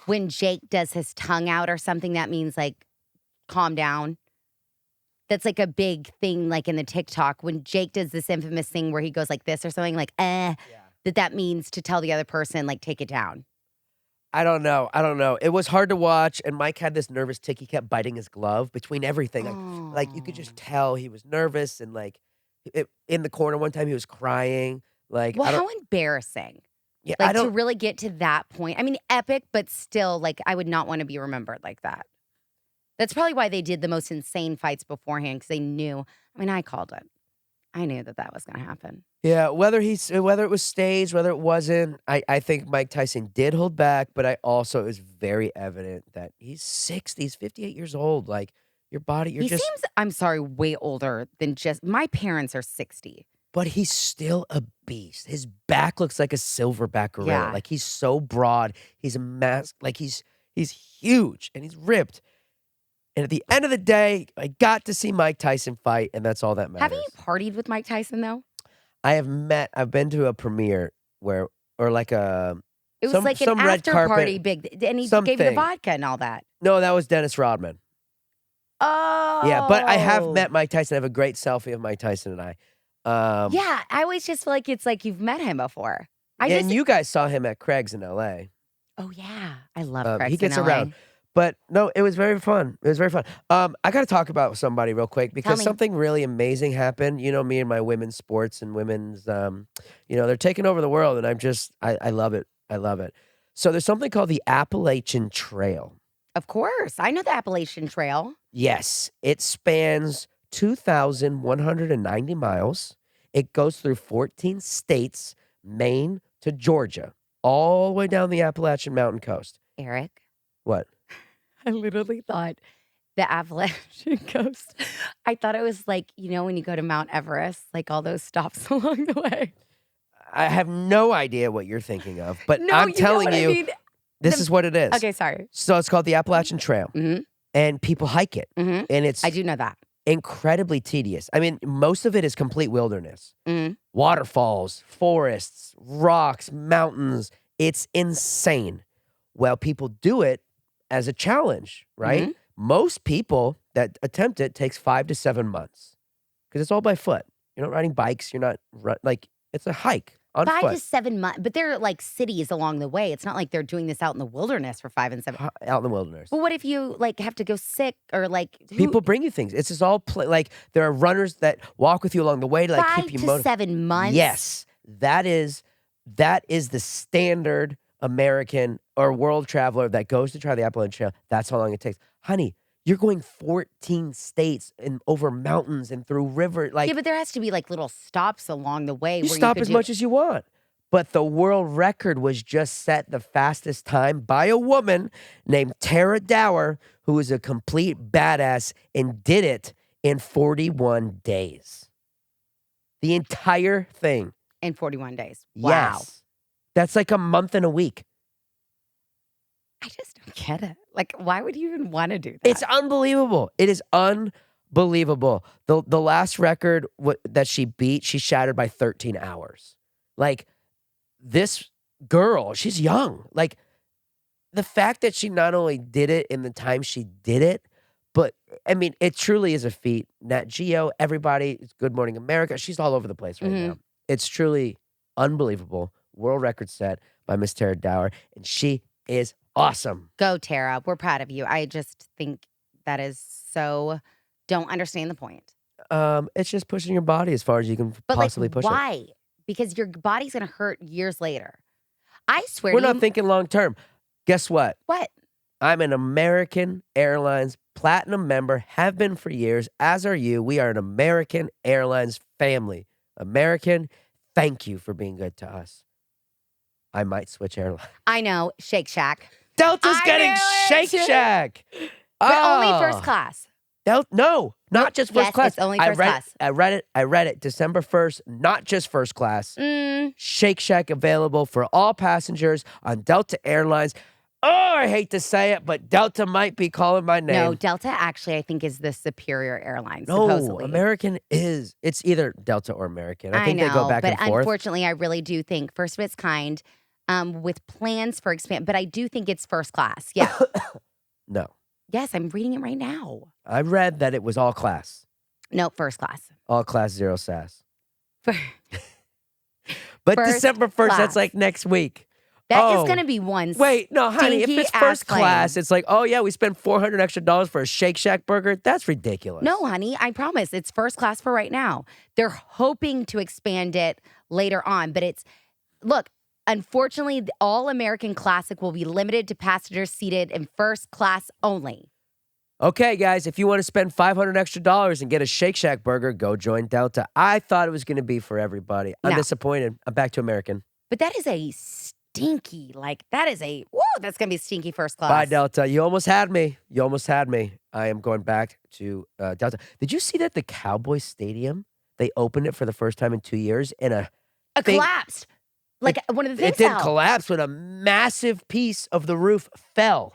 B: when Jake does his tongue out or something, that means like calm down? That's like a big thing, like in the TikTok when Jake does this infamous thing where he goes like this or something, like that means to tell the other person like take it down.
C: I don't know. It was hard to watch, and Mike had this nervous tick. He kept biting his glove between everything. Like you could just tell he was nervous, and like in the corner one time he was crying. Like
B: Well,
C: I don't.
B: how embarrassing.
C: Yeah, I
B: Like to
C: don't.
B: really get to that point. I mean, epic, but still, like I would not want to be remembered like that. That's probably why they did the most insane fights beforehand because they knew. I mean, I called it. I knew that was going to happen.
C: Yeah, whether it was staged, whether it wasn't, I think Mike Tyson did hold back, but I also it was very evident that he's 60, he's 58 years old. Like your body,
B: He seems, I'm sorry, way older than just my parents are 60.
C: but he's still a beast. His back looks like a silverback gorilla.
B: Yeah.
C: Like he's so broad. He's a mask. Like he's huge and he's ripped. And at the end of the day, I got to see Mike Tyson fight, and that's all that matters.
B: Haven't you partied with Mike Tyson though?
C: I've been to a premiere or like a
B: It was
C: some
B: like an
C: red
B: after
C: carpet.
B: party big, and he gave you the
C: something.
B: vodka and all that.
C: No, that was Dennis Rodman.
B: Oh,
C: Yeah, but I have met Mike Tyson. I have a great selfie of Mike Tyson and I.
B: Yeah, I always just feel like it's like you've met him before.
C: And you guys saw him at Craig's in L.A.
B: Oh yeah, I love Craig's
C: He gets
B: in LA.
C: around. But no, it was very fun. It was very fun. I got to talk about somebody real quick because
B: me.
C: something really amazing happened. You know, me and my women's sports and women's, they're taking over the world, and I love it. I love it. So there's something called the Appalachian Trail.
B: Of course, I know the Appalachian Trail.
C: Yes, it spans 2,190 miles. It goes through 14 states, Maine to Georgia, all the way down the Appalachian Mountain Coast.
B: Eric,
C: What?
B: I literally thought the Appalachian Coast. I thought it was like, when you go to Mount Everest, like all those stops along the way.
C: I have no idea what you're thinking of, but
B: No,
C: I'm
B: you know
C: telling
B: what I
C: you,
B: mean.
C: this is what it is.
B: Okay, sorry.
C: So it's called the Appalachian Trail,
B: Mm-hmm.
C: and people hike it,
B: Mm-hmm.
C: and it's
B: I do know that.
C: incredibly tedious. I mean, most of it is complete wilderness.
B: Mm.
C: Waterfalls, forests, rocks, mountains. It's insane. Well, people do it as a challenge, right?
B: Mm-hmm.
C: Most people that attempt it takes 5 to 7 months because it's all by foot. You're not riding bikes. You're not it's a hike on
B: 5
C: foot.
B: to 7 months, but they're like cities along the way. It's not like they're doing this out in the wilderness for 5 and 7.
C: Out in the wilderness.
B: But what if you like have to go sick or like
C: People bring you things. It's just all like there are runners that walk with you along the way to like
B: 5
C: keep you
B: to
C: motivated.
B: 7 months?
C: Yes, that is the standard American or world traveler that goes to try the Appalachian Trail. That's how long it takes, honey. You're going 14 states and over mountains and through river. Like
B: Yeah, but there has to be like little stops along the way.
C: you
B: where
C: stop
B: you
C: as
B: could
C: much as you want, but the world record was just set the fastest time by a woman named Tara Dower, who is a complete badass and did it in 41 days. The entire thing.
B: In 41 days. Wow.
C: Yes. That's like a month and a week.
B: I just don't get it. Like, why would you even want to do that?
C: It's unbelievable. It is unbelievable. The last record that she beat, she shattered by 13 hours. Like, this girl, she's young. Like, the fact that she not only did it in the time she did it, but, I mean, it truly is a feat. Nat Geo, everybody, it's Good Morning America. She's all over the place right now. It's truly unbelievable. World record set by Miss Tara Dower, and she is awesome.
B: Go, Tara. We're proud of you. I just think that is so, don't understand the point.
C: It's just pushing your body as far as you can
B: But
C: possibly
B: like,
C: push it.
B: why? Because your body's going to hurt years later. I swear
C: We're
B: to
C: not
B: you.
C: thinking long term. Guess what?
B: What?
C: I'm an American Airlines Platinum member, have been for years, as are you. We are an American Airlines family. American, thank you for being good to us. I might switch airlines.
B: I know. Shake Shack.
C: Delta's
B: I
C: getting
B: knew it.
C: Shake Shack.
B: But only
C: Oh.
B: first class.
C: No, not just first
B: Yes,
C: class.
B: it's only first class.
C: I read it. December 1st, not just first class. Shake Shack available for all passengers on Delta Airlines. Oh, I hate to say it, but Delta might be calling my name.
B: No, Delta actually, I think, is the superior airline,
C: No,
B: supposedly.
C: American is. It's either Delta or American. I think
B: know,
C: they go back
B: but
C: and forth.
B: unfortunately, I really do think first of its kind, with plans for expand. But I do think it's first class. Yeah.
C: No.
B: Yes, I'm reading it right now.
C: I read that it was all class.
B: No, first class.
C: All class, zero sass.
B: But
C: But December 1st,
B: class.
C: that's like next week.
B: that is going to be one.
C: Wait, no, honey, if it's
B: stinky-ass
C: first
B: plane.
C: class, it's like, oh yeah, we spent $400 extra for a Shake Shack burger. That's ridiculous.
B: No, honey, I promise. It's first class for right now. They're hoping to expand it later on, but look, unfortunately, the All American Classic will be limited to passengers seated in first class only.
C: Okay, guys, if you want to spend $500 extra and get a Shake Shack burger, go join Delta. I thought it was going to be for everybody. I'm
B: No.
C: disappointed. I'm back to American.
B: But that is a stinky, that's going to be stinky first class.
C: Bye, Delta. You almost had me. I am going back to Delta. Did you see that the Cowboys Stadium, they opened it for the first time in 2 years in
B: It collapsed. Like one of the things
C: It didn't
B: fell.
C: collapse, but a massive piece of the roof fell.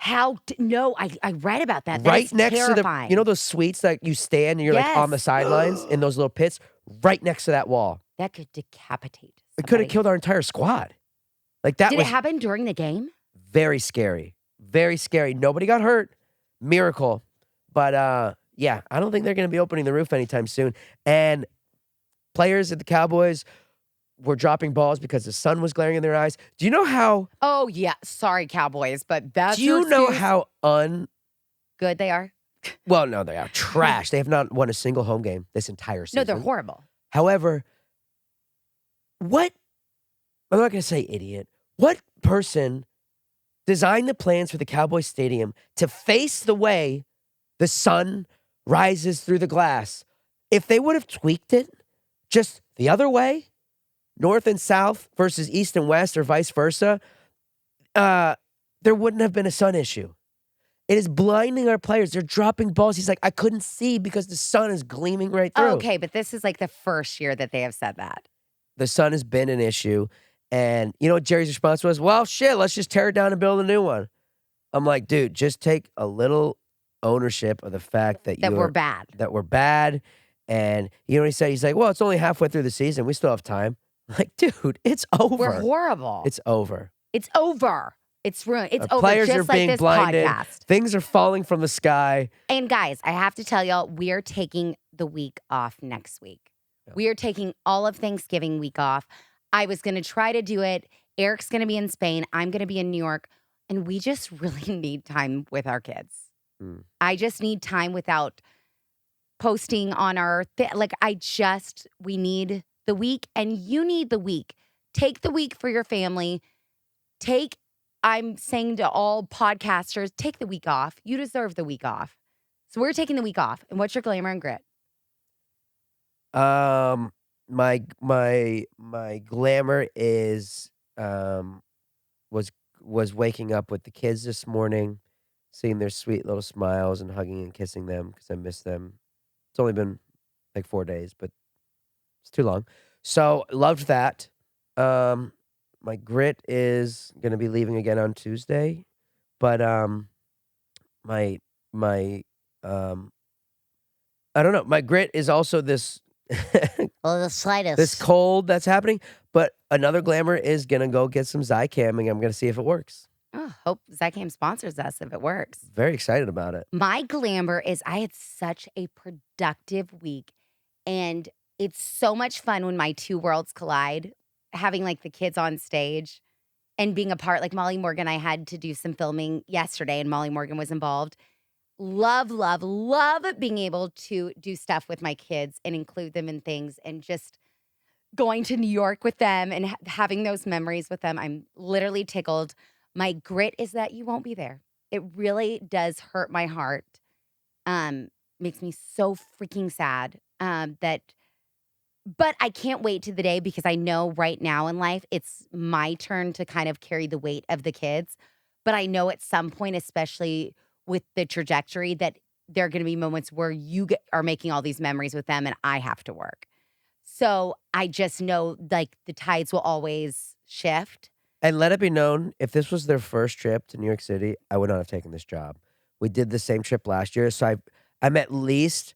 B: No, I read about that. That
C: Right
B: is
C: next
B: terrifying.
C: to the, you know those suites that you stand and you're like on the
B: Yes.
C: sidelines in those little pits? Right next to that wall.
B: That could decapitate
C: It could have
B: somebody.
C: killed our entire squad. Like that
B: Did
C: was
B: it happen during the game?
C: very scary. Very scary. Nobody got hurt. Miracle. But yeah, I don't think they're going to be opening the roof anytime soon. And players at the Cowboys were dropping balls because the sun was glaring in their eyes. Do you know how?
B: Oh, yeah. Sorry, Cowboys, but that's
C: Do you know how
B: good they are?
C: Well, no, they are trash. They have not won a single home game this entire season.
B: No, they're horrible.
C: However, I'm not going to say idiot. What person designed the plans for the Cowboys Stadium to face the way the sun rises through the glass? If they would have tweaked it just the other way, north and south versus east and west or vice versa, there wouldn't have been a sun issue. It is blinding our players. They're dropping balls. He's like, I couldn't see because the sun is gleaming right through.
B: Oh, okay, but this is like the first year that they have said that.
C: The sun has been an issue. And you know what Jerry's response was? Well, shit, let's just tear it down and build a new one. I'm like, dude, just take a little ownership of the fact that
B: We're bad.
C: That we're bad. And you know what he said? He's like, well, it's only halfway through the season. We still have time. I'm like, dude, it's over.
B: We're horrible.
C: It's over.
B: It's over. It's ruined. It's
C: Our
B: over.
C: players
B: Just
C: are
B: like
C: being
B: this
C: blinded.
B: podcast.
C: Things are falling from the sky.
B: And guys, I have to tell y'all, we are taking the week off next week.
C: Yeah.
B: We are taking all of Thanksgiving week off. I was going to try to do it. Eric's going to be in Spain. I'm going to be in New York. And we just really need time with our kids. I just need time without posting on our we need the week and you need the week. Take the week for your family. I'm saying to all podcasters, take the week off. You deserve the week off. So we're taking the week off. And what's your glamour and grit?
C: my glamour is was waking up with the kids this morning, seeing their sweet little smiles and hugging and kissing them because I miss them. It's only been like 4 days, but it's too long. So loved that. My grit is gonna be leaving again on Tuesday, but my my I don't know. My grit is also this
B: Well, the
C: this
B: slightest.
C: cold that's happening. But another glamour is gonna go get some Zycamming. I'm gonna see if it works.
B: Oh, hope Zycam sponsors us if it works.
C: Very excited about it.
B: My glamour is I had such a productive week, and it's so much fun when my two worlds collide, having like the kids on stage and being a part. Like Molly Morgan, I had to do some filming yesterday, and Molly Morgan was involved. Love, love, love being able to do stuff with my kids and include them in things and just going to New York with them and having those memories with them. I'm literally tickled. My grit is that you won't be there. It really does hurt my heart. Makes me so freaking sad. But I can't wait to the day because I know right now in life it's my turn to kind of carry the weight of the kids. But I know at some point, especially with the trajectory, that there are going to be moments where are making all these memories with them and I have to work. So I just know like the tides will always shift.
C: And let it be known, if this was their first trip to New York City, I would not have taken this job. We did the same trip last year, so I'm at least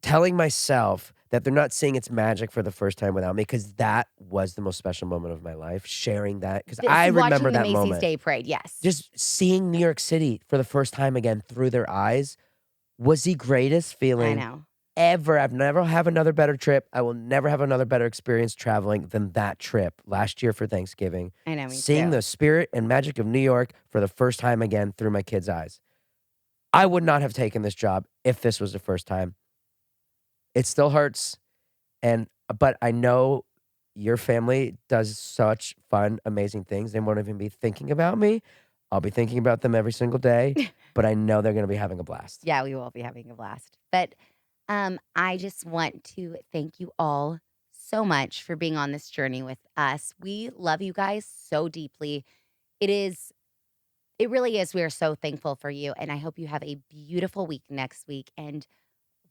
C: telling myself that they're not seeing its magic for the first time without me, because that was the most special moment of my life, sharing that, because I remember
B: Watching the
C: that
B: Macy's
C: moment.
B: Day Parade, yes.
C: Just seeing New York City for the first time again through their eyes was the greatest
B: I
C: feeling
B: know.
C: ever. I've never have another better trip. I will never have another better experience traveling than that trip last year for Thanksgiving.
B: I know, me
C: Seeing
B: too.
C: the spirit and magic of New York for the first time again through my kids' eyes. I would not have taken this job if this was the first time. It still hurts, but I know your family does such fun, amazing things. They won't even be thinking about me. I'll be thinking about them every single day, but I know they're going to be having a blast.
B: Yeah, we will be having a blast. But I just want to thank you all so much for being on this journey with us. We love you guys so deeply. It really is. We are so thankful for you. And I hope you have a beautiful week next week. And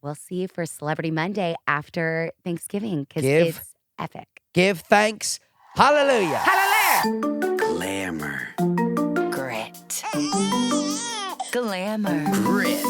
B: we'll see you for Celebrity Monday after Thanksgiving because
C: Give-
B: it's epic.
C: Give thanks. Hallelujah.
B: Hallelujah!
A: Glamour. Grit. Glamour. Grit.